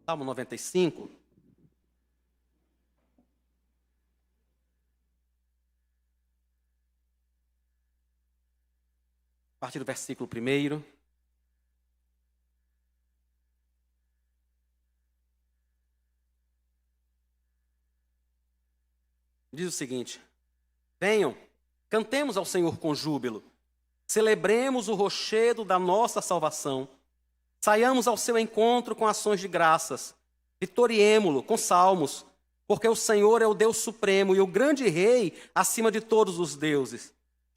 Salmo 95. A partir do versículo 1. Diz o seguinte: venham, cantemos ao Senhor com júbilo, celebremos o rochedo da nossa salvação, saiamos ao seu encontro com ações de graças, vitoriemo-lo com salmos, porque o Senhor é o Deus supremo e o grande Rei acima de todos os deuses.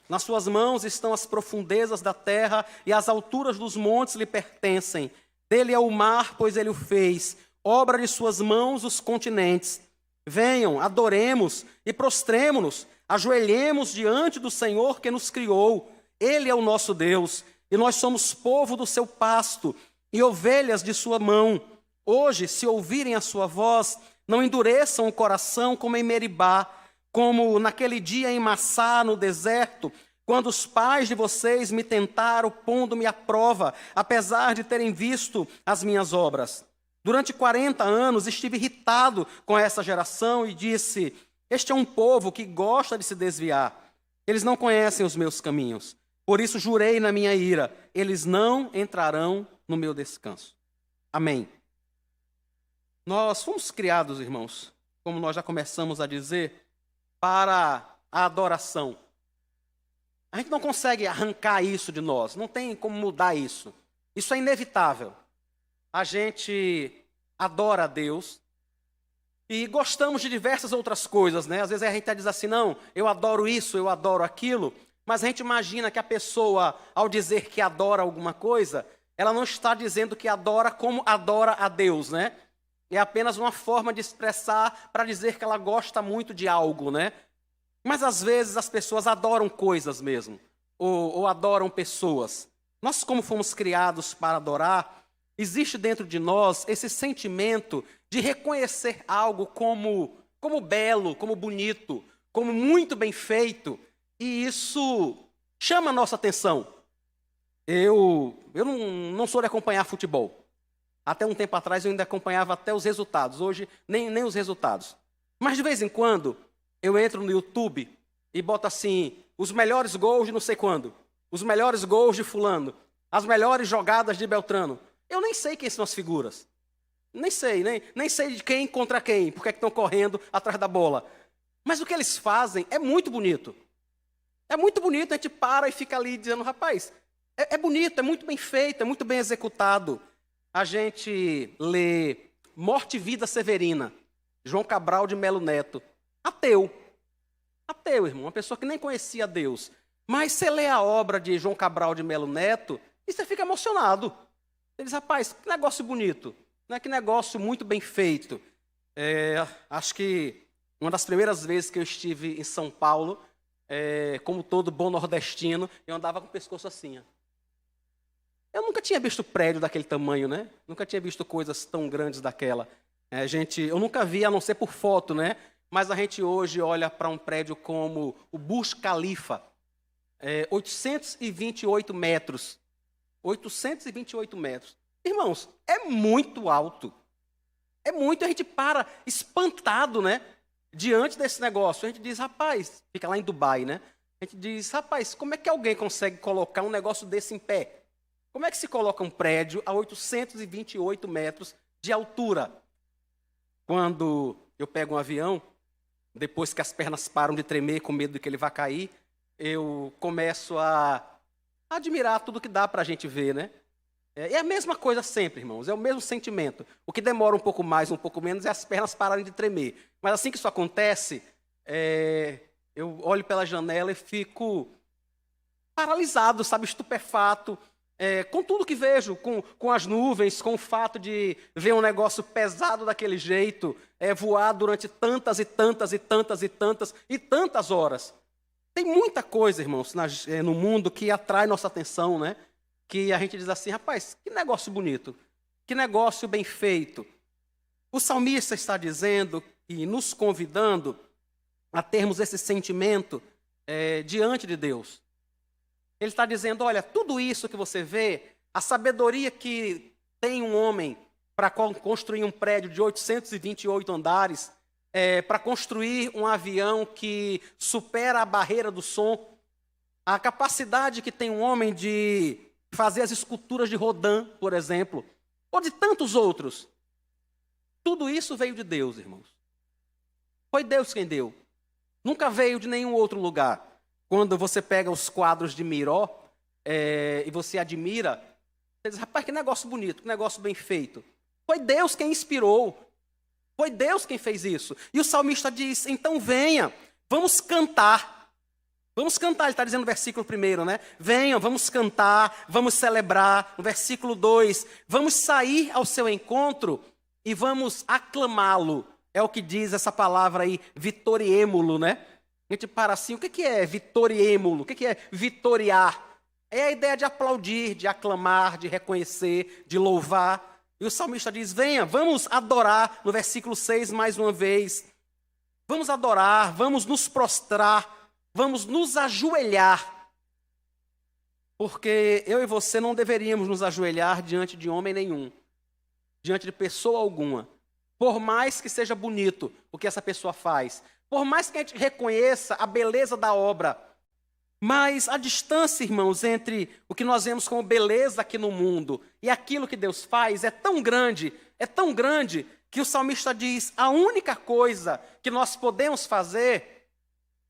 Nas suas mãos estão as profundezas da terra e as alturas dos montes lhe pertencem. Dele é o mar, pois ele o fez, obra de suas mãos os continentes. Venham, adoremos e prostremo-nos, ajoelhemos diante do Senhor que nos criou. Ele é o nosso Deus, e nós somos povo do seu pasto e ovelhas de sua mão. Hoje, se ouvirem a sua voz, não endureçam o coração como em Meribá, como naquele dia em Massá, no deserto, quando os pais de vocês me tentaram, pondo-me à prova, apesar de terem visto as minhas obras. Durante 40 anos estive irritado com essa geração e disse: este é um povo que gosta de se desviar. Eles não conhecem os meus caminhos. Por isso jurei na minha ira: eles não entrarão no meu descanso. Amém. Nós fomos criados, irmãos, como nós já começamos a dizer, para a adoração. A gente não consegue arrancar isso de nós, não tem como mudar isso. Isso é inevitável. A gente adora a Deus e gostamos de diversas outras coisas, né? Às vezes a gente diz assim: não, eu adoro isso, eu adoro aquilo, mas a gente imagina que a pessoa, ao dizer que adora alguma coisa, ela não está dizendo que adora como adora a Deus, né? É apenas uma forma de expressar para dizer que ela gosta muito de algo, né? Mas às vezes as pessoas adoram coisas mesmo, ou adoram pessoas. Nós, como fomos criados para adorar, existe dentro de nós esse sentimento de reconhecer algo como belo, como bonito, como muito bem feito, e isso chama a nossa atenção. Eu não sou de acompanhar futebol. Até um tempo atrás eu ainda acompanhava até os resultados, hoje nem os resultados. Mas de vez em quando eu entro no YouTube e boto assim: os melhores gols de não sei quando, os melhores gols de fulano, as melhores jogadas de Beltrano. Eu nem sei quem são as figuras. Nem sei de quem contra quem, porque é que estão correndo atrás da bola. Mas o que eles fazem é muito bonito. É muito bonito, a gente para e fica ali dizendo: rapaz, é bonito, é muito bem feito, é muito bem executado. A gente lê Morte e Vida Severina, João Cabral de Melo Neto. Ateu, irmão, uma pessoa que nem conhecia Deus. Mas você lê a obra de João Cabral de Melo Neto e você fica emocionado. Você diz: rapaz, que negócio bonito, né? Que negócio muito bem feito. Acho que uma das primeiras vezes que eu estive em São Paulo, como todo bom nordestino, eu andava com o pescoço assim. Ó. Eu nunca tinha visto prédio daquele tamanho, né? Nunca tinha visto coisas tão grandes daquela. Eu nunca vi, a não ser por foto, né? Mas a gente hoje olha para um prédio como o Burj Khalifa, 828 metros. 828 metros. Irmãos, é muito alto. É muito, a gente para espantado, né? Diante desse negócio. A gente diz: rapaz, fica lá em Dubai, né? A gente diz: rapaz, como é que alguém consegue colocar um negócio desse em pé? Como é que se coloca um prédio a 828 metros de altura? Quando eu pego um avião, depois que as pernas param de tremer com medo de que ele vá cair, eu começo a admirar tudo que dá para a gente ver, né? É a mesma coisa sempre, irmãos, é o mesmo sentimento. O que demora um pouco mais, um pouco menos, é as pernas pararem de tremer. Mas assim que isso acontece, eu olho pela janela e fico paralisado, sabe, estupefato, com tudo que vejo, com as nuvens, com o fato de ver um negócio pesado daquele jeito, voar durante tantas e tantas e tantas e tantas e tantas horas. Tem muita coisa, irmãos, no mundo que atrai nossa atenção, né? Que a gente diz assim: rapaz, que negócio bonito, que negócio bem feito. O salmista está dizendo e nos convidando a termos esse sentimento diante de Deus. Ele está dizendo: olha, tudo isso que você vê, a sabedoria que tem um homem para construir um prédio de 828 andares, para construir um avião que supera a barreira do som, a capacidade que tem um homem de fazer as esculturas de Rodin, por exemplo, ou de tantos outros. Tudo isso veio de Deus, irmãos. Foi Deus quem deu. Nunca veio de nenhum outro lugar. Quando você pega os quadros de Miró e você admira, você diz, rapaz, que negócio bonito, que negócio bem feito. Foi Deus quem inspirou. Foi Deus quem fez isso. E o salmista diz, então venha, vamos cantar. Vamos cantar, ele está dizendo no versículo 1, né? Venham, vamos cantar, vamos celebrar. No versículo 2, vamos sair ao seu encontro e vamos aclamá-lo. É o que diz essa palavra aí, vitoriêmulo, né? A gente para assim, o que é vitoriêmulo? O que é vitoriar? É a ideia de aplaudir, de aclamar, de reconhecer, de louvar. E o salmista diz, venha, vamos adorar, no versículo 6, mais uma vez. Vamos adorar, vamos nos prostrar, vamos nos ajoelhar. Porque eu e você não deveríamos nos ajoelhar diante de homem nenhum, diante de pessoa alguma. Por mais que seja bonito o que essa pessoa faz, por mais que a gente reconheça a beleza da obra, mas a distância, irmãos, entre o que nós vemos como beleza aqui no mundo e aquilo que Deus faz é tão grande, que o salmista diz, a única coisa que nós podemos fazer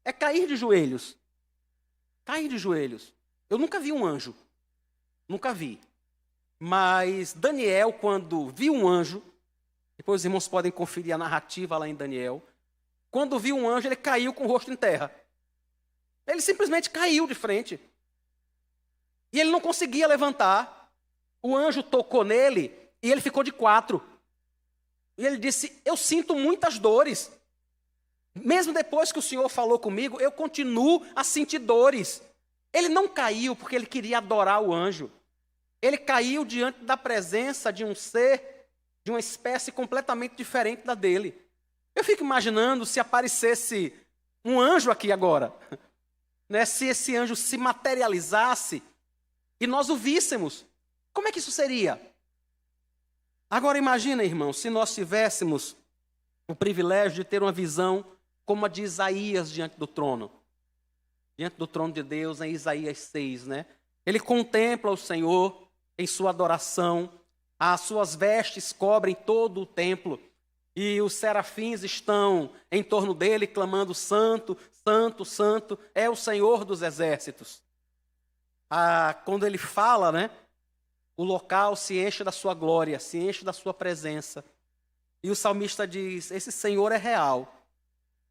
é cair de joelhos. Cair de joelhos. Eu nunca vi um anjo. Nunca vi. Mas Daniel, quando viu um anjo, depois os irmãos podem conferir a narrativa lá em Daniel, quando viu um anjo, ele caiu com o rosto em terra. Ele simplesmente caiu de frente. E ele não conseguia levantar. O anjo tocou nele e ele ficou de 4. E ele disse, eu sinto muitas dores. Mesmo depois que o Senhor falou comigo, eu continuo a sentir dores. Ele não caiu porque ele queria adorar o anjo. Ele caiu diante da presença de um ser, de uma espécie completamente diferente da dele. Eu fico imaginando se aparecesse um anjo aqui agora, né? Se esse anjo se materializasse e nós o víssemos. Como é que isso seria? Agora imagina, irmão, se nós tivéssemos o privilégio de ter uma visão como a de Isaías diante do trono de Deus, em Isaías 6, né? Ele contempla o Senhor em sua adoração, as suas vestes cobrem todo o templo, e os serafins estão em torno dele, clamando, santo, santo, santo, é o Senhor dos exércitos. Quando ele fala, né? O local se enche da sua glória, se enche da sua presença. E o salmista diz, esse Senhor é real.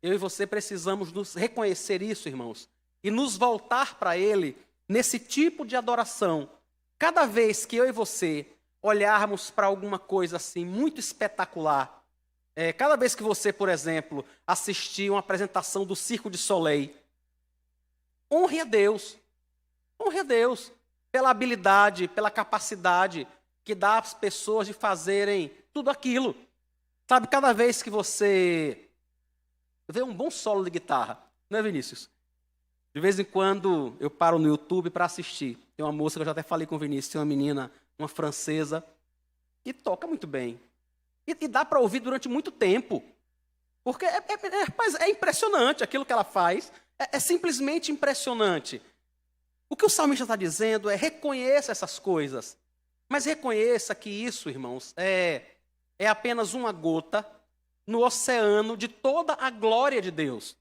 Eu e você precisamos nos reconhecer isso, irmãos, e nos voltar para Ele nesse tipo de adoração. Cada vez que eu e você olharmos para alguma coisa assim muito espetacular, cada vez que você, por exemplo, assistir uma apresentação do Cirque du Soleil, honre a Deus pela habilidade, pela capacidade que dá às pessoas de fazerem tudo aquilo. Sabe, cada vez que você vê um bom solo de guitarra, não é, Vinícius? De vez em quando eu paro no YouTube para assistir. Tem uma moça que eu já até falei com o Vinícius, tem uma menina, uma francesa, que toca muito bem. E dá para ouvir durante muito tempo. Porque é impressionante aquilo que ela faz. É simplesmente impressionante. O que o salmista está dizendo é reconheça essas coisas. Mas reconheça que isso, irmãos, é apenas uma gota no oceano de toda a glória de Deus.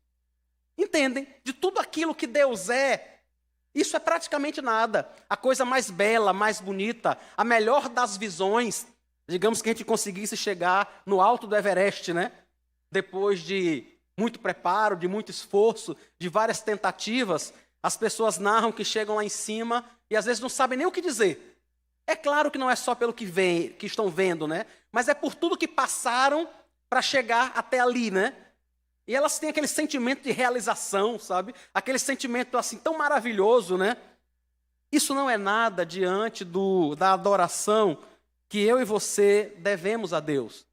Entendem? De tudo aquilo que Deus é, isso é praticamente nada. A coisa mais bela, mais bonita, a melhor das visões, digamos que a gente conseguisse chegar no alto do Everest, né? Depois de muito preparo, de muito esforço, de várias tentativas, as pessoas narram que chegam lá em cima e às vezes não sabem nem o que dizer. É claro que não é só pelo que estão vendo, né? Mas é por tudo que passaram para chegar até ali, né? E elas têm aquele sentimento de realização, sabe? Aquele sentimento assim tão maravilhoso, né? Isso não é nada diante da adoração que eu e você devemos a Deus.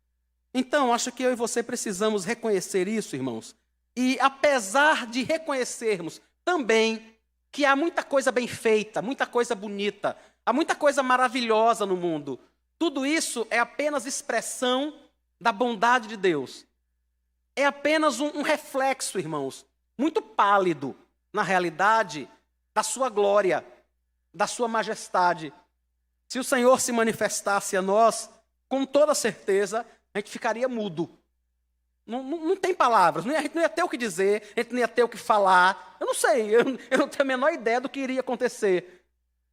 Então, acho que eu e você precisamos reconhecer isso, irmãos. E apesar de reconhecermos também que há muita coisa bem feita, muita coisa bonita, há muita coisa maravilhosa no mundo, Tudo isso é apenas expressão da bondade de Deus. É apenas um reflexo, irmãos, muito pálido, na realidade, da sua glória, da sua majestade. Se o Senhor se manifestasse a nós, com toda certeza, a gente ficaria mudo. Não tem palavras, a gente não ia ter o que dizer, a gente não ia ter o que falar. Eu não sei, eu não tenho a menor ideia do que iria acontecer.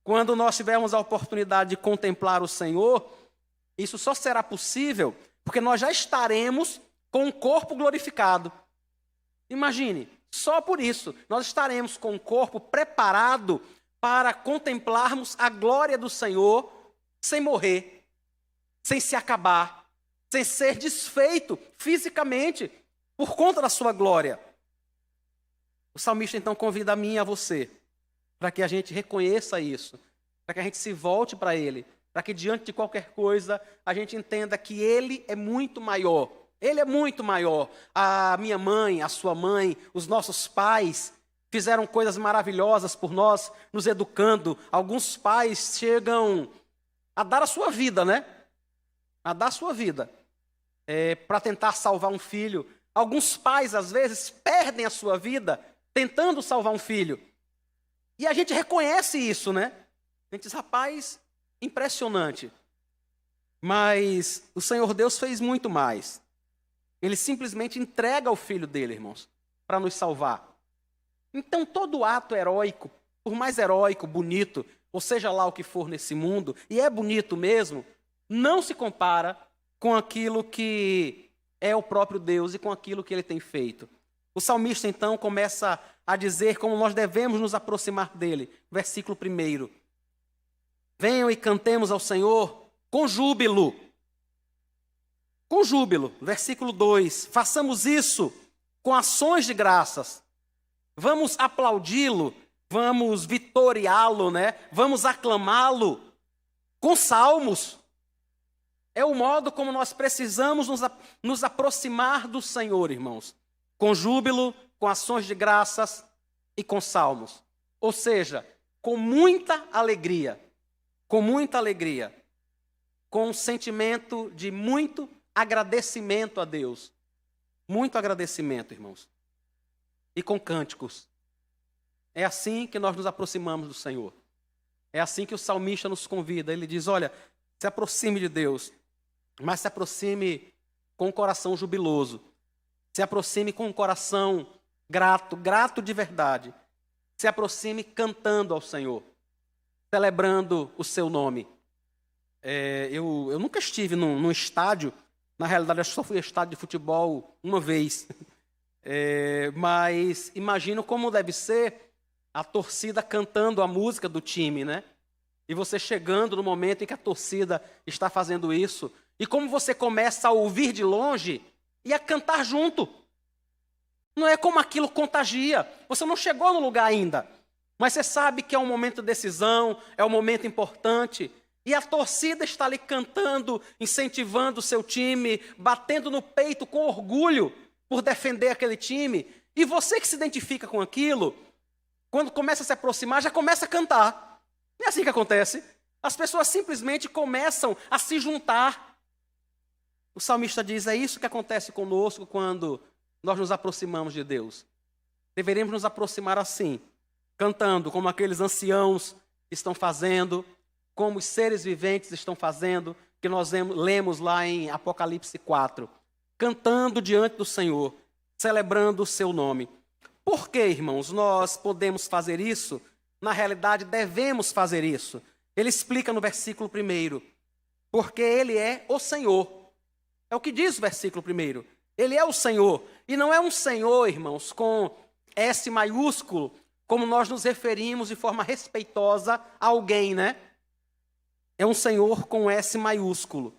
Quando nós tivermos a oportunidade de contemplar o Senhor, isso só será possível porque nós já estaremos com um corpo glorificado. Imagine, só por isso, nós estaremos com um corpo preparado para contemplarmos a glória do Senhor sem morrer, sem se acabar, sem ser desfeito fisicamente por conta da sua glória. O salmista então convida a mim e a você para que a gente reconheça isso, para que a gente se volte para Ele, para que diante de qualquer coisa a gente entenda que Ele é muito maior. Ele é muito maior. A minha mãe, a sua mãe, os nossos pais fizeram coisas maravilhosas por nós, nos educando. Alguns pais chegam a dar a sua vida, né? A dar a sua vida para tentar salvar um filho. Alguns pais, às vezes, perdem a sua vida tentando salvar um filho. E a gente reconhece isso, né? A gente diz, rapaz, impressionante. Mas o Senhor Deus fez muito mais. Ele simplesmente entrega o Filho dele, irmãos, para nos salvar. Então, todo ato heróico, por mais heróico, bonito, ou seja lá o que for nesse mundo, e é bonito mesmo, não se compara com aquilo que é o próprio Deus e com aquilo que Ele tem feito. O salmista, então, começa a dizer como nós devemos nos aproximar dele. Versículo 1. Venham e cantemos ao Senhor com júbilo. Com júbilo. Versículo 2. Façamos isso com ações de graças. Vamos aplaudi-lo, vamos vitoriá-lo, né? Vamos aclamá-lo com salmos. É o modo como nós precisamos nos aproximar do Senhor, irmãos. Com júbilo, com ações de graças e com salmos. Ou seja, com muita alegria. Com muita alegria. Com um sentimento de muito agradecimento a Deus. Muito agradecimento, irmãos. E com cânticos. É assim que nós nos aproximamos do Senhor. É assim que o salmista nos convida. Ele diz, olha, se aproxime de Deus, mas se aproxime com um coração jubiloso. Se aproxime com um coração grato, grato de verdade. Se aproxime cantando ao Senhor, celebrando o seu nome. Eu nunca estive num estádio, na realidade eu só fui a estádio de futebol uma vez. Mas imagino como deve ser a torcida cantando a música do time, né? E você chegando no momento em que a torcida está fazendo isso, e como você começa a ouvir de longe e a cantar junto. Não é como aquilo contagia. Você não chegou no lugar ainda, mas você sabe que é um momento de decisão, é um momento importante. E a torcida está ali cantando, incentivando o seu time, batendo no peito com orgulho por defender aquele time. E você que se identifica com aquilo, quando começa a se aproximar, já começa a cantar. Não é assim que acontece. As pessoas simplesmente começam a se juntar. O salmista diz, é isso que acontece conosco quando nós nos aproximamos de Deus. Deveríamos nos aproximar assim, cantando como aqueles anciãos estão fazendo, como os seres viventes estão fazendo, que nós lemos lá em Apocalipse 4. Cantando diante do Senhor, celebrando o seu nome. Por que, irmãos, nós podemos fazer isso? Na realidade, devemos fazer isso. Ele explica no versículo 1. Porque Ele é o Senhor. É o que diz o versículo 1. Ele é o Senhor. E não é um Senhor, irmãos, com S maiúsculo, como nós nos referimos de forma respeitosa a alguém, né? É um Senhor com S maiúsculo.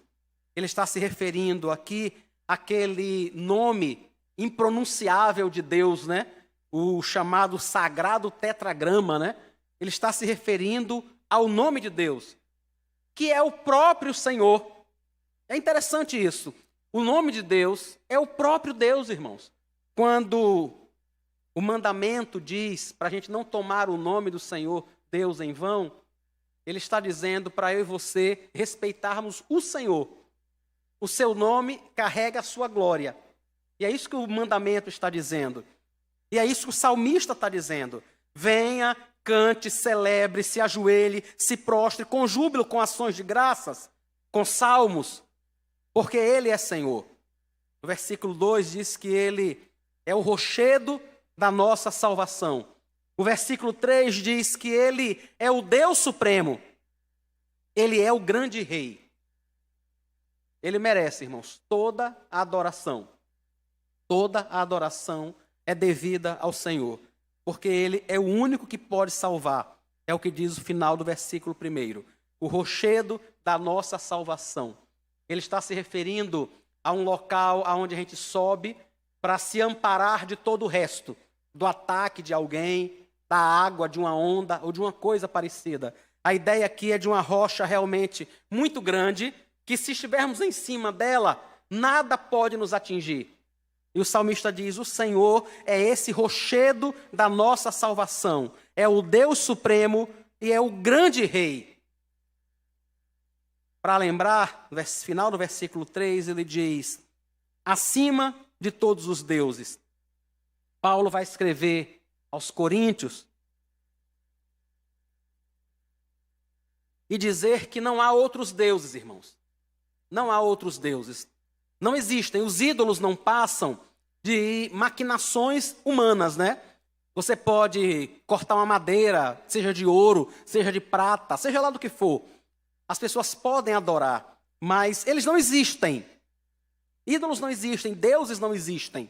Ele está se referindo aqui àquele nome impronunciável de Deus, né? O chamado sagrado tetragrama, né? Ele está se referindo ao nome de Deus, que é o próprio Senhor. É interessante isso. O nome de Deus é o próprio Deus, irmãos. Quando o mandamento diz para a gente não tomar o nome do Senhor Deus em vão, ele está dizendo para eu e você respeitarmos o Senhor. O seu nome carrega a sua glória. E é isso que o mandamento está dizendo. E é isso que o salmista está dizendo. Venha, cante, celebre, se ajoelhe, se prostre, com júbilo, com ações de graças, com salmos, porque Ele é Senhor. O versículo 2 diz que Ele é o rochedo da nossa salvação. O versículo 3 diz que Ele é o Deus Supremo. Ele é o grande Rei. Ele merece, irmãos, toda a adoração. Toda a adoração é devida ao Senhor, porque Ele é o único que pode salvar. É o que diz o final do versículo 1. O rochedo da nossa salvação. Ele está se referindo a um local onde a gente sobe para se amparar de todo o resto, do ataque de alguém, da água, de uma onda ou de uma coisa parecida. A ideia aqui é de uma rocha realmente muito grande, que se estivermos em cima dela, nada pode nos atingir. E o salmista diz, o Senhor é esse rochedo da nossa salvação, é o Deus Supremo e é o grande Rei. Para lembrar, no final do versículo 3, ele diz, acima de todos os deuses. Paulo vai escrever aos Coríntios e dizer que não há outros deuses, irmãos. Não há outros deuses. Não existem. Os ídolos não passam de maquinações humanas, né? Você pode cortar uma madeira, seja de ouro, seja de prata, seja lá do que for. As pessoas podem adorar, mas eles não existem. Ídolos não existem, deuses não existem.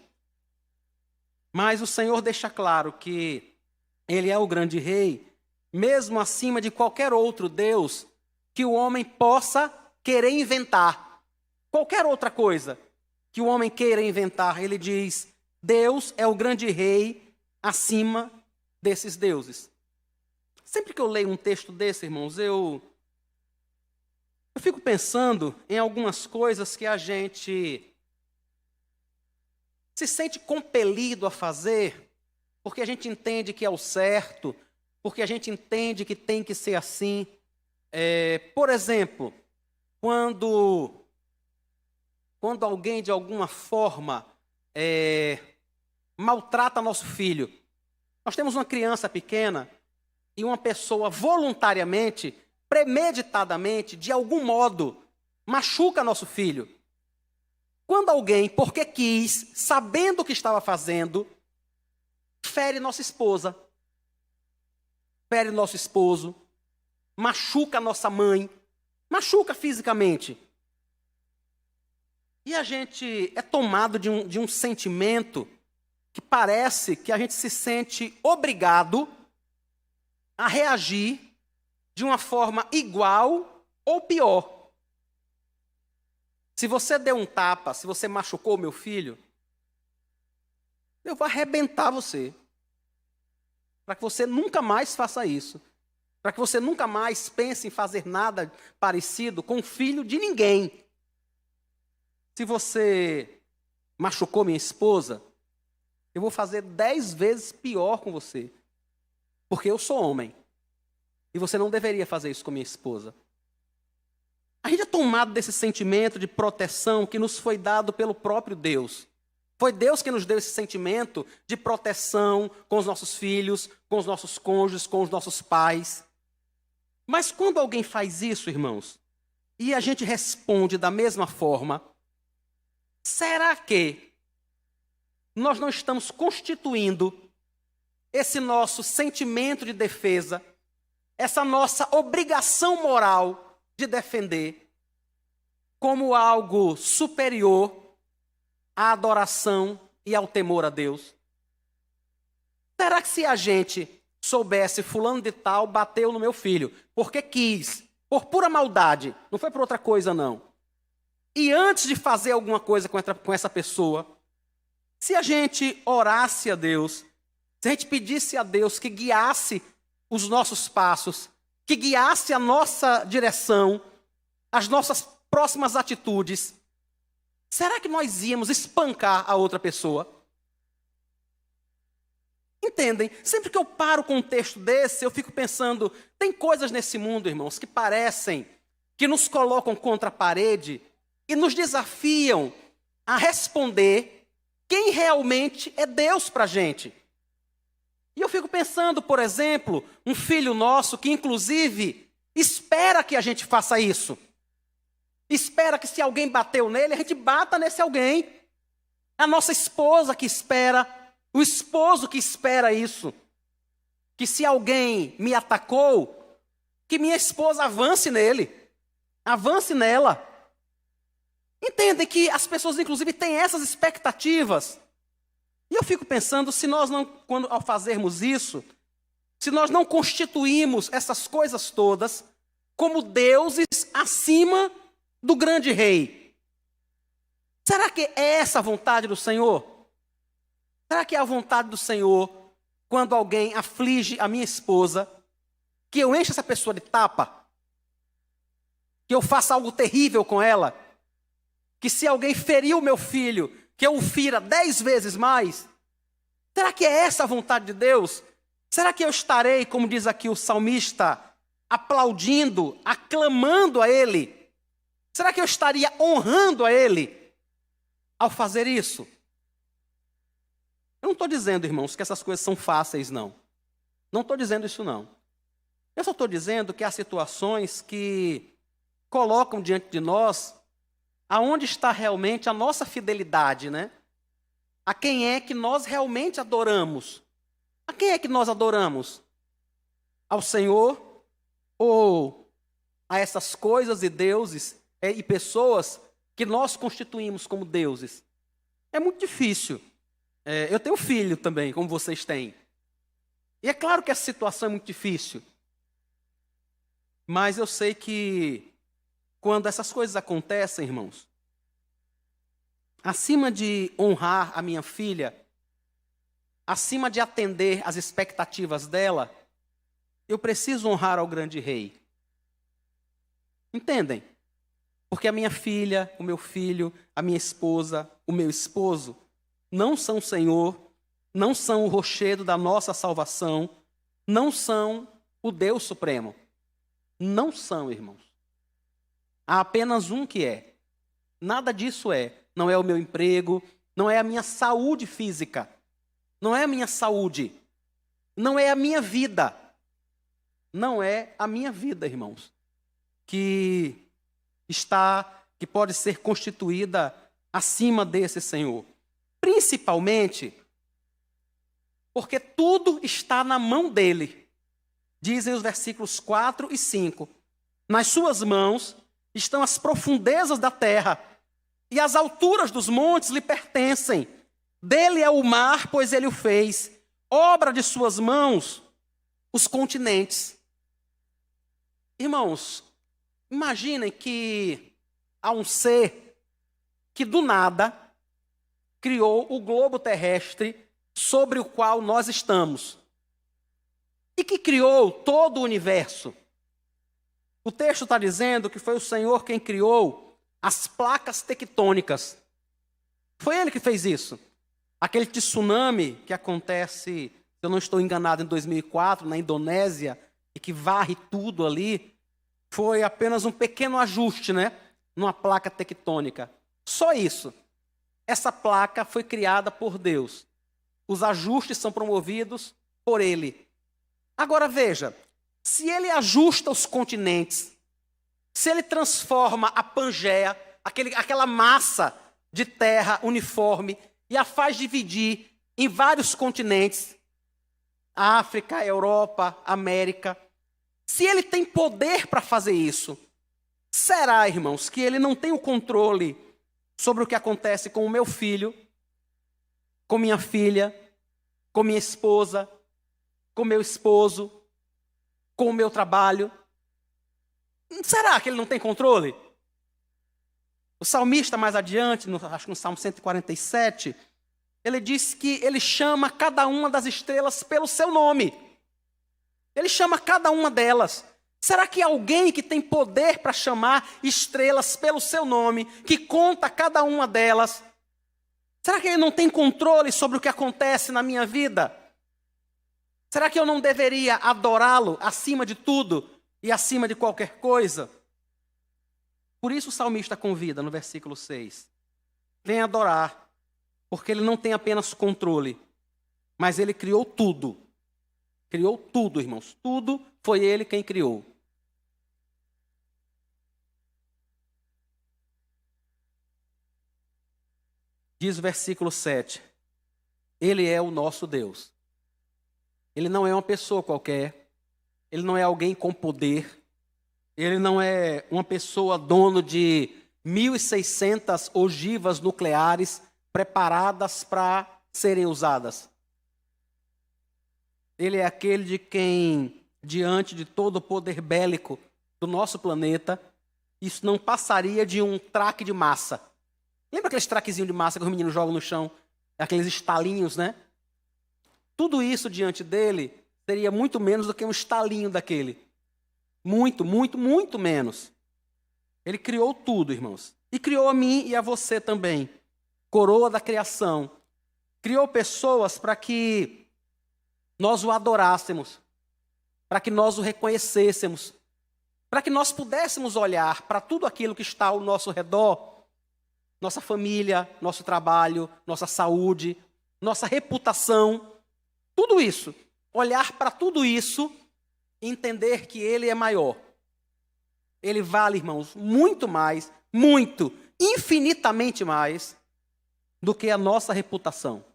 Mas o Senhor deixa claro que Ele é o grande Rei, mesmo acima de qualquer outro Deus que o homem possa querer inventar. Qualquer outra coisa que o homem queira inventar, ele diz, Deus é o grande Rei acima desses deuses. Sempre que eu leio um texto desse, irmãos, eu fico pensando em algumas coisas que a gente se sente compelido a fazer, porque a gente entende que é o certo, porque a gente entende que tem que ser assim. Por exemplo, quando alguém de alguma forma maltrata nosso filho. Nós temos uma criança pequena e uma pessoa voluntariamente, premeditadamente, de algum modo, machuca nosso filho. Quando alguém, porque quis, sabendo o que estava fazendo, fere nossa esposa, fere nosso esposo, machuca nossa mãe, machuca fisicamente. E a gente é tomado de um sentimento que parece que a gente se sente obrigado a reagir de uma forma igual ou pior. Se você deu um tapa, se você machucou meu filho, eu vou arrebentar você. Para que você nunca mais faça isso. Para que você nunca mais pense em fazer nada parecido com o filho de ninguém. Se você machucou minha esposa, eu vou fazer 10 vezes pior com você. Porque eu sou homem. E você não deveria fazer isso com minha esposa. A gente é tomado desse sentimento de proteção que nos foi dado pelo próprio Deus. Foi Deus que nos deu esse sentimento de proteção com os nossos filhos, com os nossos cônjuges, com os nossos pais. Mas quando alguém faz isso, irmãos, e a gente responde da mesma forma, será que nós não estamos constituindo esse nosso sentimento de defesa, essa nossa obrigação moral de defender, como algo superior à adoração e ao temor a Deus? Será que se a gente soubesse fulano de tal bateu no meu filho, porque quis, por pura maldade, não foi por outra coisa não, e antes de fazer alguma coisa com essa pessoa, se a gente orasse a Deus, se a gente pedisse a Deus que guiasse os nossos passos, que guiasse a nossa direção, as nossas próximas atitudes, será que nós íamos espancar a outra pessoa? Entendem? Sempre que eu paro com um texto desse, eu fico pensando, tem coisas nesse mundo, irmãos, que parecem, que nos colocam contra a parede e nos desafiam a responder quem realmente é Deus para a gente. E eu fico pensando, por exemplo, um filho nosso que inclusive espera que a gente faça isso. Espera que se alguém bateu nele, a gente bata nesse alguém. A nossa esposa que espera, o esposo que espera isso. Que se alguém me atacou, que minha esposa avance nele, avance nela. Entendem que as pessoas inclusive têm essas expectativas. E eu fico pensando, se nós não, ao fazermos isso, se nós não constituímos essas coisas todas como deuses acima do grande rei, será que é essa a vontade do Senhor? Será que é a vontade do Senhor, quando alguém aflige a minha esposa, que eu encha essa pessoa de tapa? Que eu faça algo terrível com ela? Que se alguém feriu o meu filho, que eu o fira 10 vezes mais? Será que é essa a vontade de Deus? Será que eu estarei, como diz aqui o salmista, aplaudindo, aclamando a Ele? Será que eu estaria honrando a Ele ao fazer isso? Eu não estou dizendo, irmãos, que essas coisas são fáceis, não. Não estou dizendo isso, não. Eu só estou dizendo que há situações que colocam diante de nós aonde está realmente a nossa fidelidade, né? A quem é que nós realmente adoramos? A quem é que nós adoramos? Ao Senhor ou a essas coisas e deuses e pessoas que nós constituímos como deuses? É muito difícil. Eu tenho filho também, como vocês têm. E é claro que essa situação é muito difícil. Mas eu sei que quando essas coisas acontecem, irmãos, acima de honrar a minha filha, acima de atender às expectativas dela, eu preciso honrar ao grande rei. Entendem? Porque a minha filha, o meu filho, a minha esposa, o meu esposo, não são o Senhor, não são o rochedo da nossa salvação, não são o Deus Supremo. Não são, irmãos. Há apenas um que é. Nada disso é. Não é o meu emprego, não é a minha saúde física, não é a minha saúde, não é a minha vida. Não é a minha vida, irmãos, que pode ser constituída acima desse Senhor. Principalmente porque tudo está na mão dele. Dizem os versículos 4 e 5. Nas suas mãos estão as profundezas da terra, e as alturas dos montes lhe pertencem. Dele é o mar, pois ele o fez. Obra de suas mãos, os continentes. Irmãos, imaginem que há um ser que do nada criou o globo terrestre sobre o qual nós estamos. E que criou todo o universo. O texto está dizendo que foi o Senhor quem criou as placas tectônicas. Foi Ele que fez isso. Aquele tsunami que acontece, se eu não estou enganado, em 2004, na Indonésia, e que varre tudo ali, foi apenas um pequeno ajuste, né? Numa placa tectônica. Só isso. Essa placa foi criada por Deus. Os ajustes são promovidos por Ele. Agora veja, se Ele ajusta os continentes, se Ele transforma a Pangeia, aquela massa de terra uniforme, e a faz dividir em vários continentes, África, Europa, América, se Ele tem poder para fazer isso, será, irmãos, que Ele não tem o controle sobre o que acontece com o meu filho, com minha filha, com minha esposa, com meu esposo, com o meu trabalho? Será que Ele não tem controle? O salmista mais adiante, acho que no Salmo 147, ele diz que Ele chama cada uma das estrelas pelo seu nome. Ele chama cada uma delas. Será que alguém que tem poder para chamar estrelas pelo seu nome, que conta cada uma delas, será que Ele não tem controle sobre o que acontece na minha vida? Será que eu não deveria adorá-lo acima de tudo e acima de qualquer coisa? Por isso o salmista convida no versículo 6. Vem adorar, porque ele não tem apenas controle, mas ele criou tudo. Criou tudo, irmãos. Tudo foi ele quem criou. Diz o versículo 7. Ele é o nosso Deus. Ele não é uma pessoa qualquer. Ele não é alguém com poder. Ele não é uma pessoa dono de 1.600 ogivas nucleares preparadas para serem usadas. Ele é aquele de quem, diante de todo o poder bélico do nosso planeta, isso não passaria de um traque de massa. Lembra aqueles traquezinhos de massa que os meninos jogam no chão? Aqueles estalinhos, né? Tudo isso diante dele seria muito menos do que um estalinho daquele. Muito, muito, muito menos. Ele criou tudo, irmãos. E criou a mim e a você também. Coroa da criação. Criou pessoas para que nós o adorássemos, para que nós o reconhecêssemos, para que nós pudéssemos olhar para tudo aquilo que está ao nosso redor, nossa família, nosso trabalho, nossa saúde, nossa reputação, tudo isso, olhar para tudo isso e entender que Ele é maior. Ele vale, irmãos, muito mais, muito, infinitamente mais do que a nossa reputação.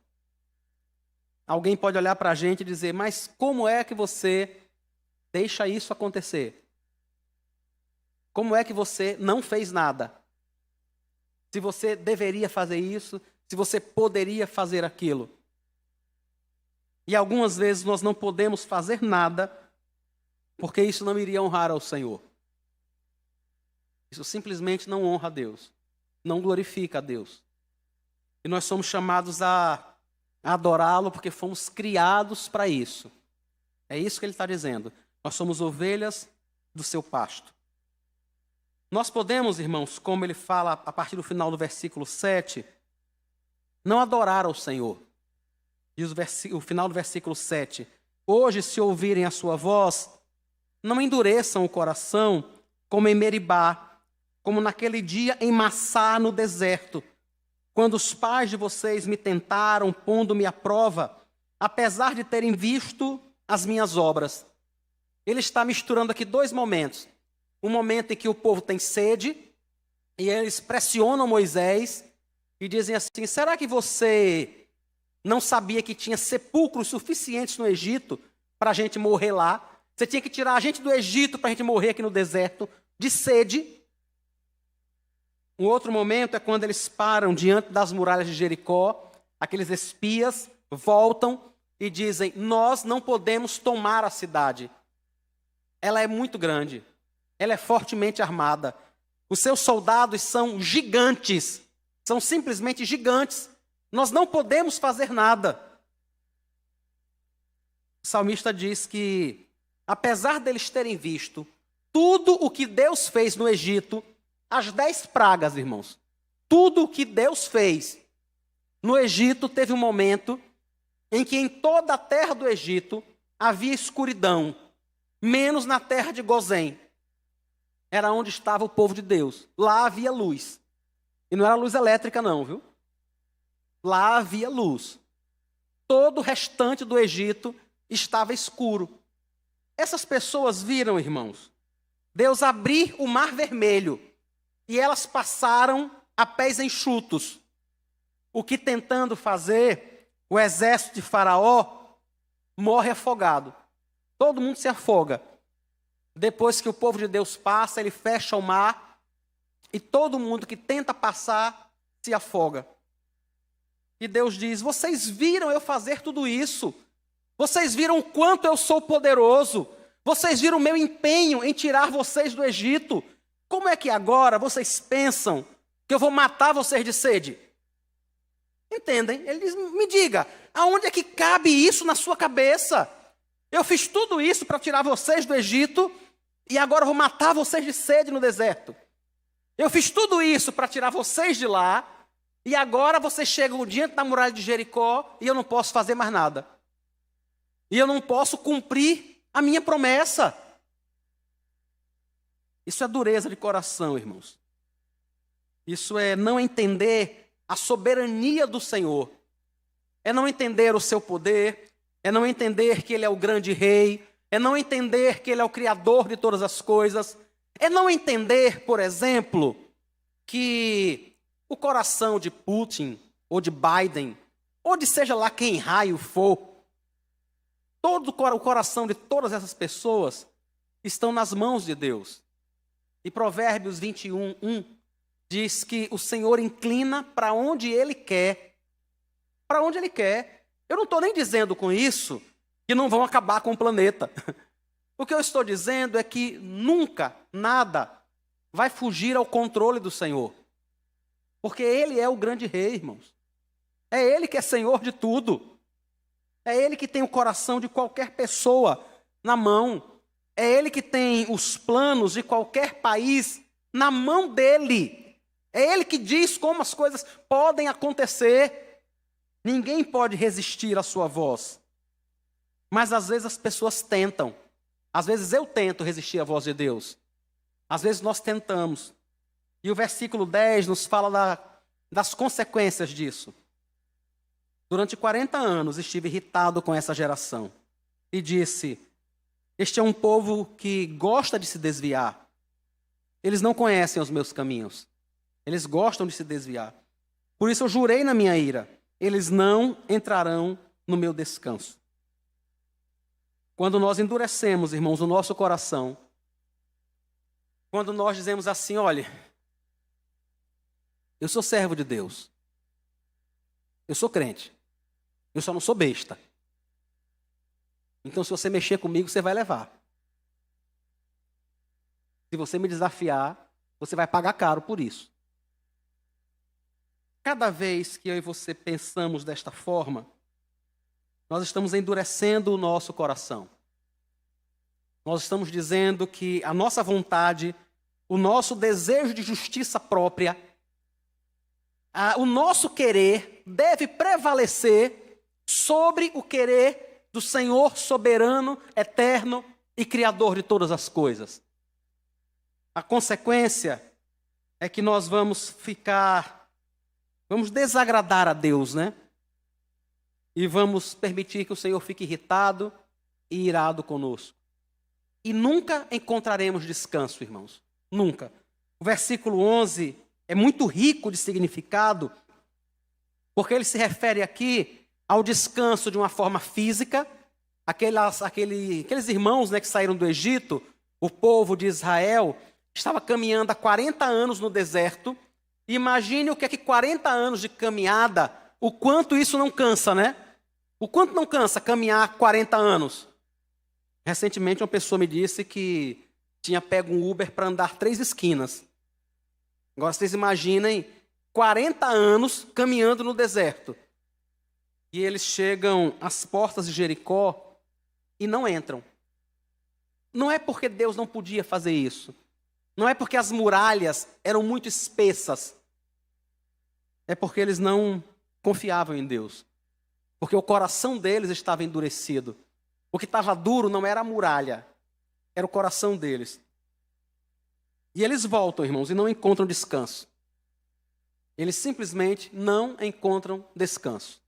Alguém pode olhar para a gente e dizer, mas como é que você deixa isso acontecer? Como é que você não fez nada? Se você deveria fazer isso, se você poderia fazer aquilo. E algumas vezes nós não podemos fazer nada, porque isso não iria honrar ao Senhor. Isso simplesmente não honra a Deus, não glorifica a Deus. E nós somos chamados a adorá-lo porque fomos criados para isso. É isso que ele está dizendo. Nós somos ovelhas do seu pasto. Nós podemos, irmãos, como ele fala a partir do final do versículo 7, não adorar ao Senhor. Diz o final do versículo 7. Hoje, se ouvirem a sua voz, não endureçam o coração como em Meribá, como naquele dia em Massá no deserto, quando os pais de vocês me tentaram, pondo-me à prova, apesar de terem visto as minhas obras. Ele está misturando aqui dois momentos. Um momento em que o povo tem sede, e eles pressionam Moisés, e dizem assim, será que você não sabia que tinha sepulcros suficientes no Egito para a gente morrer lá? Você tinha que tirar a gente do Egito para a gente morrer aqui no deserto, de sede. Um outro momento é quando eles param diante das muralhas de Jericó, aqueles espias voltam e dizem, nós não podemos tomar a cidade. Ela é muito grande, ela é fortemente armada. Os seus soldados são gigantes, são simplesmente gigantes. Nós não podemos fazer nada. O salmista diz que, apesar deles terem visto tudo o que Deus fez no Egito, as 10 pragas, irmãos, tudo o que Deus fez no Egito, teve um momento em que em toda a terra do Egito havia escuridão, menos na terra de Gozém. Era onde estava o povo de Deus. Lá havia luz. E não era luz elétrica não, viu? Lá havia luz. Todo o restante do Egito estava escuro. Essas pessoas viram, irmãos, Deus abrir o mar vermelho e elas passaram a pés enxutos. O que tentando fazer, o exército de Faraó morre afogado. Todo mundo se afoga. Depois que o povo de Deus passa, ele fecha o mar e todo mundo que tenta passar se afoga. E Deus diz, vocês viram eu fazer tudo isso? Vocês viram o quanto eu sou poderoso? Vocês viram o meu empenho em tirar vocês do Egito? Como é que agora vocês pensam que eu vou matar vocês de sede? Entendem? Ele diz, me diga, aonde é que cabe isso na sua cabeça? Eu fiz tudo isso para tirar vocês do Egito e agora eu vou matar vocês de sede no deserto. Eu fiz tudo isso para tirar vocês de lá e agora vocês chegam diante da muralha de Jericó e eu não posso fazer mais nada. e eu não posso cumprir a minha promessa. Isso é dureza de coração, irmãos. Isso é não entender a soberania do Senhor. É não entender o seu poder, é não entender que Ele é o grande rei, é não entender que Ele é o criador de todas as coisas, é não entender, por exemplo, que o coração de Putin, ou de Biden, ou de seja lá quem raio for, todo o coração de todas essas pessoas estão nas mãos de Deus. E Provérbios 21:1 diz que o Senhor inclina para onde Ele quer. Para onde Ele quer. Eu não estou nem dizendo com isso que não vão acabar com o planeta. O que eu estou dizendo é que nunca, nada, vai fugir ao controle do Senhor. Porque Ele é o grande rei, irmãos. É Ele que é Senhor de tudo. É Ele que tem o coração de qualquer pessoa na mão. É Ele que tem os planos de qualquer país na mão dEle. É Ele que diz como as coisas podem acontecer. Ninguém pode resistir à sua voz. Mas às vezes as pessoas tentam. Às vezes eu tento resistir à voz de Deus. Às vezes nós tentamos. E o versículo 10 nos fala das consequências disso. Durante 40 anos estive irritado com essa geração. E disse: este é um povo que gosta de se desviar. Eles não conhecem os meus caminhos. Eles gostam de se desviar. Por isso eu jurei na minha ira: eles não entrarão no meu descanso. Quando nós endurecemos, irmãos, o nosso coração, quando nós dizemos assim: olha, eu sou servo de Deus, eu sou crente, eu só não sou besta. Então, se você mexer comigo, você vai levar. Se você me desafiar, você vai pagar caro por isso. Cada vez que eu e você pensamos desta forma, nós estamos endurecendo o nosso coração. Nós estamos dizendo que a nossa vontade, o nosso desejo de justiça própria, o nosso querer deve prevalecer sobre o querer do Senhor soberano, eterno e criador de todas as coisas. A consequência é que nós vamos desagradar a Deus, né? E vamos permitir que o Senhor fique irritado e irado conosco. E nunca encontraremos descanso, irmãos. Nunca. O versículo 11 é muito rico de significado, porque ele se refere aqui ao descanso de uma forma física. Aqueles irmãos, né, que saíram do Egito, o povo de Israel, estava caminhando há 40 anos no deserto. Imagine o que é que 40 anos de caminhada, o quanto isso não cansa, né? O quanto não cansa caminhar 40 anos. Recentemente uma pessoa me disse que tinha pego um Uber para andar 3 esquinas. Agora vocês imaginem 40 anos caminhando no deserto. E eles chegam às portas de Jericó e não entram. Não é porque Deus não podia fazer isso. Não é porque as muralhas eram muito espessas. É porque eles não confiavam em Deus. Porque o coração deles estava endurecido. O que estava duro não era a muralha, era o coração deles. E eles voltam, irmãos, e não encontram descanso. Eles simplesmente não encontram descanso.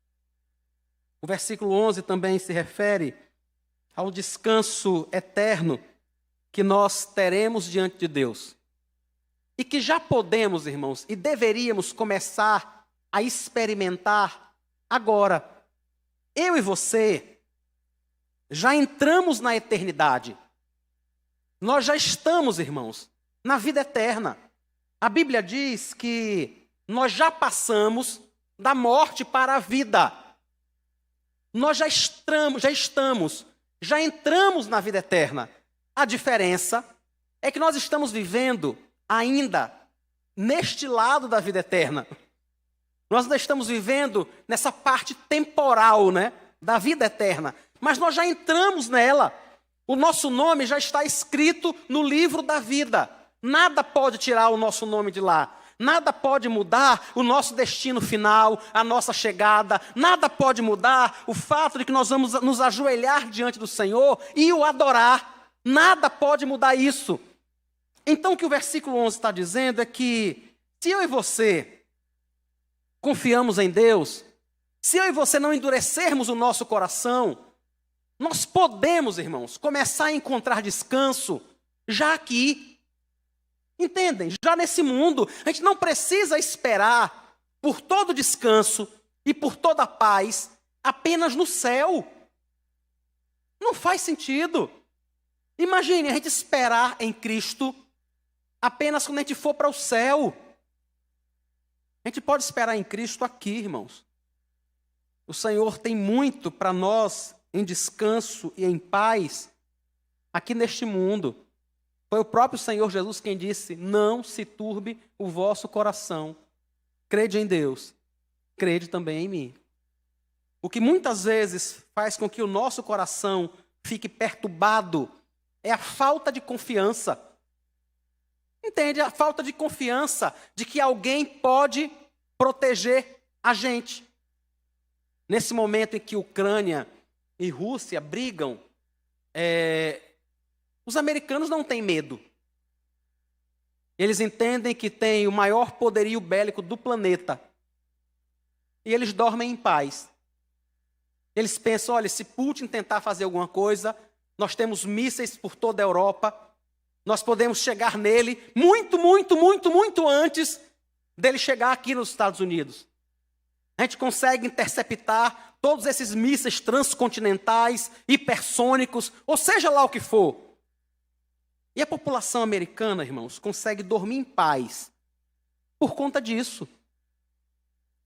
O versículo 11 também se refere ao descanso eterno que nós teremos diante de Deus. E que já podemos, irmãos, e deveríamos começar a experimentar agora. Eu e você já entramos na eternidade. Nós já estamos, irmãos, na vida eterna. A Bíblia diz que nós já passamos da morte para a vida. Nós já entramos na vida eterna. A diferença é que nós estamos vivendo ainda neste lado da vida eterna. Nós ainda estamos vivendo nessa parte temporal, né, da vida eterna. Mas nós já entramos nela. O nosso nome já está escrito no livro da vida. Nada pode tirar o nosso nome de lá. nada pode mudar o nosso destino final, a nossa chegada, nada pode mudar o fato de que nós vamos nos ajoelhar diante do Senhor e o adorar. Nada pode mudar isso. Então o que o versículo 11 está dizendo é que se eu e você confiamos em Deus, se eu e você não endurecermos o nosso coração, nós podemos, irmãos, começar a encontrar descanso já aqui. Entendem? Já nesse mundo. A gente não precisa esperar por todo descanso e por toda paz apenas no céu. Não faz sentido. Imagine a gente esperar em Cristo apenas quando a gente for para o céu. A gente pode esperar em Cristo aqui, irmãos. O Senhor tem muito para nós em descanso e em paz aqui neste mundo. Foi o próprio Senhor Jesus quem disse: não se turbe o vosso coração. Crede em Deus, crede também em mim. O que muitas vezes faz com que o nosso coração fique perturbado é a falta de confiança. Entende? A falta de confiança de que alguém pode proteger a gente. Nesse momento em que Ucrânia e Rússia brigam, os americanos não têm medo. Eles entendem que tem o maior poderio bélico do planeta. E eles dormem em paz. Eles pensam, olha, se Putin tentar fazer alguma coisa, nós temos mísseis por toda a Europa, nós podemos chegar nele muito antes dele chegar aqui nos Estados Unidos. A gente consegue interceptar todos esses mísseis transcontinentais, hipersônicos, ou seja lá o que for. E a população americana, irmãos, consegue dormir em paz por conta disso.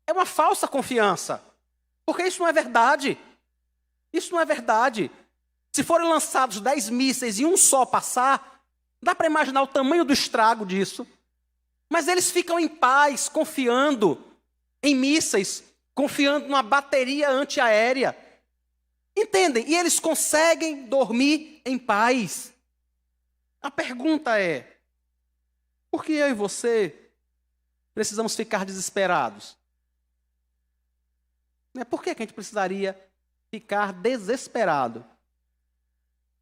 É uma falsa confiança, porque isso não é verdade. Isso não é verdade. Se forem lançados 10 mísseis e um só passar, dá para imaginar o tamanho do estrago disso. Mas eles ficam em paz, confiando em mísseis, confiando numa bateria antiaérea. Entendem? E eles conseguem dormir em paz. A pergunta é: por que eu e você precisamos ficar desesperados? Por que a gente precisaria ficar desesperado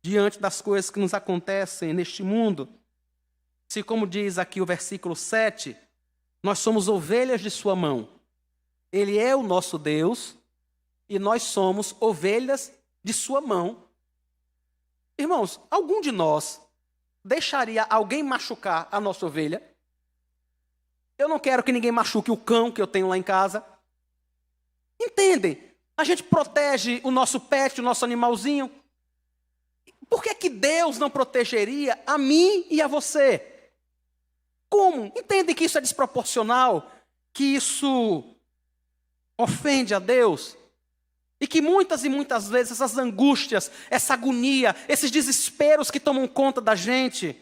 diante das coisas que nos acontecem neste mundo? Se, como diz aqui o versículo 7, nós somos ovelhas de sua mão. Ele é o nosso Deus e nós somos ovelhas de sua mão. Irmãos, algum de nós deixaria alguém machucar a nossa ovelha? Eu não quero que ninguém machuque o cão que eu tenho lá em casa. Entendem? A gente protege o nosso pet, o nosso animalzinho. Por que Deus não protegeria a mim e a você? Como? Entendem que isso é desproporcional? Que isso ofende a Deus? E que muitas e muitas vezes essas angústias, essa agonia, esses desesperos que tomam conta da gente,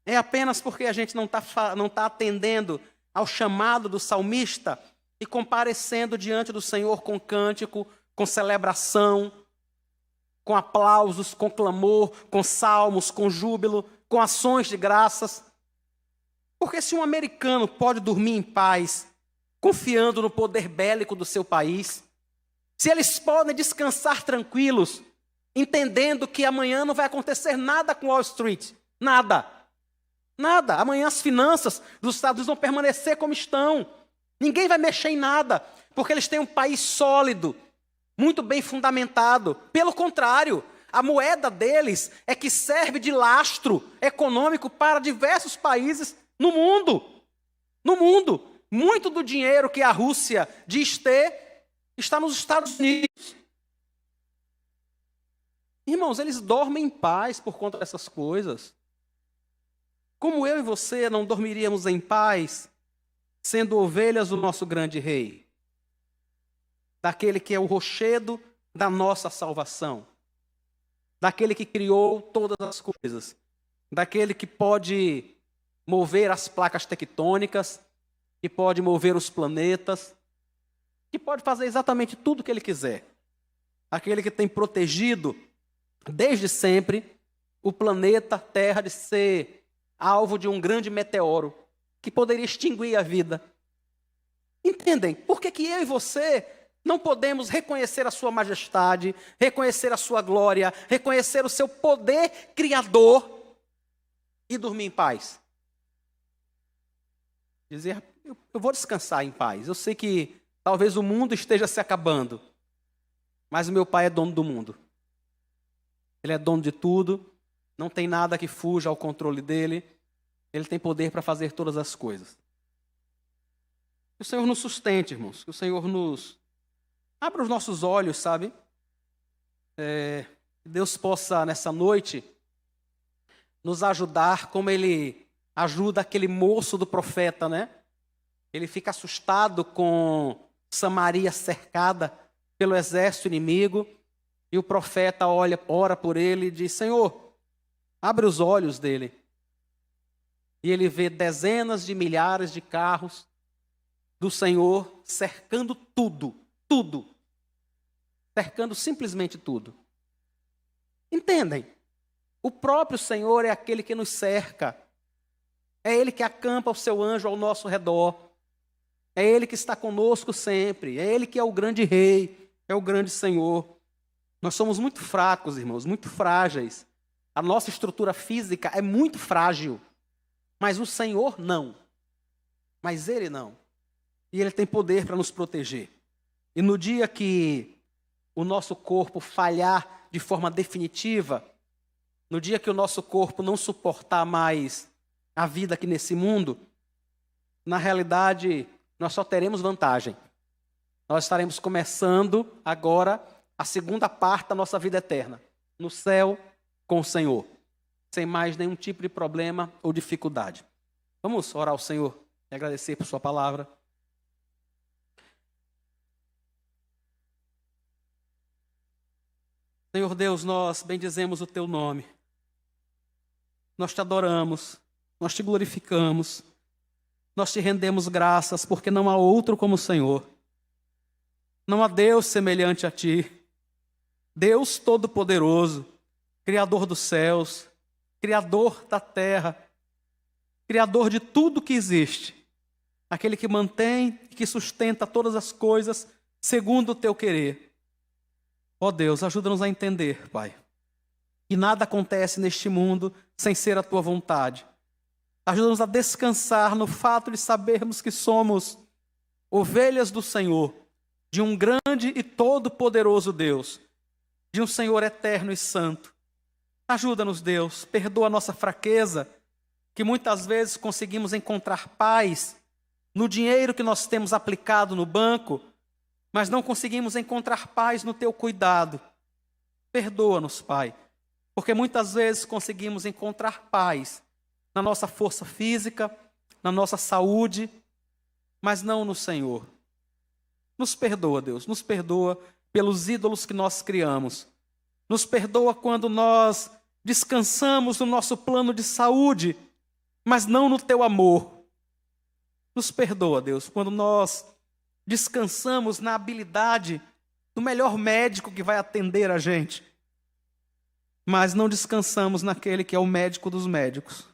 é apenas porque a gente não tá atendendo ao chamado do salmista e comparecendo diante do Senhor com cântico, com celebração, com aplausos, com clamor, com salmos, com júbilo, com ações de graças. Porque se um americano pode dormir em paz, confiando no poder bélico do seu país, se eles podem descansar tranquilos, entendendo que amanhã não vai acontecer nada com Wall Street, nada, nada. Amanhã as finanças dos Estados Unidos vão permanecer como estão. Ninguém vai mexer em nada, porque eles têm um país sólido, muito bem fundamentado. Pelo contrário, a moeda deles é que serve de lastro econômico para diversos países no mundo. No mundo. Muito do dinheiro que a Rússia diz ter está nos Estados Unidos. Irmãos, eles dormem em paz por conta dessas coisas. Como eu e você não dormiríamos em paz sendo ovelhas do nosso grande rei? Daquele que é o rochedo da nossa salvação. Daquele que criou todas as coisas. Daquele que pode mover as placas tectônicas, que pode mover os planetas, que pode fazer exatamente tudo o que ele quiser. Aquele que tem protegido, desde sempre, o planeta Terra de ser alvo de um grande meteoro que poderia extinguir a vida. Entendem? Por que eu e você não podemos reconhecer a sua majestade, reconhecer a sua glória, reconhecer o seu poder criador e dormir em paz? Dizer, eu vou descansar em paz. Eu sei que talvez o mundo esteja se acabando, mas o meu Pai é dono do mundo. Ele é dono de tudo, não tem nada que fuja ao controle dele. Ele tem poder para fazer todas as coisas. Que o Senhor nos sustente, irmãos. Que o Senhor nos abra os nossos olhos, sabe? Que Deus possa, nessa noite, nos ajudar como Ele ajuda aquele moço do profeta, né? Ele fica assustado com Samaria cercada pelo exército inimigo. E o profeta ora por ele e diz, Senhor, abre os olhos dele. E ele vê dezenas de milhares de carros do Senhor cercando tudo, tudo. Cercando simplesmente tudo. Entendem? O próprio Senhor é aquele que nos cerca. É Ele que acampa o seu anjo ao nosso redor. É Ele que está conosco sempre. É Ele que é o grande rei, é o grande Senhor. Nós somos muito fracos, irmãos, muito frágeis. A nossa estrutura física é muito frágil. Mas o Senhor não. Mas Ele não. E Ele tem poder para nos proteger. E no dia que o nosso corpo falhar de forma definitiva, no dia que o nosso corpo não suportar mais a vida aqui nesse mundo, na realidade, nós só teremos vantagem. Nós estaremos começando agora a segunda parte da nossa vida eterna, no céu com o Senhor, sem mais nenhum tipo de problema ou dificuldade. Vamos orar ao Senhor e agradecer por sua palavra. Senhor Deus, nós bendizemos o teu nome. Nós te adoramos, nós te glorificamos, nós te rendemos graças, porque não há outro como o Senhor. Não há Deus semelhante a ti. Deus Todo-Poderoso, Criador dos céus, Criador da terra, Criador de tudo que existe. Aquele que mantém e que sustenta todas as coisas segundo o teu querer. Ó Deus, ajuda-nos a entender, Pai, que nada acontece neste mundo sem ser a tua vontade. Ajuda-nos a descansar no fato de sabermos que somos ovelhas do Senhor, de um grande e todo-poderoso Deus, de um Senhor eterno e santo. Ajuda-nos, Deus, perdoa a nossa fraqueza, que muitas vezes conseguimos encontrar paz no dinheiro que nós temos aplicado no banco, mas não conseguimos encontrar paz no teu cuidado. Perdoa-nos, Pai, porque muitas vezes conseguimos encontrar paz na nossa força física, na nossa saúde, mas não no Senhor. Nos perdoa, Deus, nos perdoa pelos ídolos que nós criamos. Nos perdoa quando nós descansamos no nosso plano de saúde, mas não no teu amor. Nos perdoa, Deus, quando nós descansamos na habilidade do melhor médico que vai atender a gente, mas não descansamos naquele que é o médico dos médicos.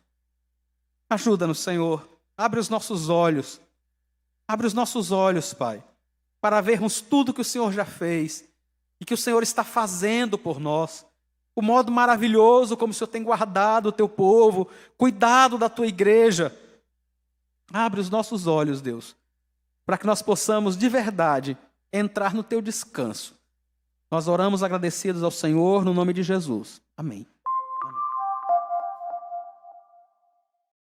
Ajuda-nos, Senhor. Abre os nossos olhos. Abre os nossos olhos, Pai, para vermos tudo que o Senhor já fez e que o Senhor está fazendo por nós. O modo maravilhoso como o Senhor tem guardado o teu povo, cuidado da tua igreja. Abre os nossos olhos, Deus, para que nós possamos de verdade entrar no teu descanso. Nós oramos agradecidos ao Senhor no nome de Jesus. Amém.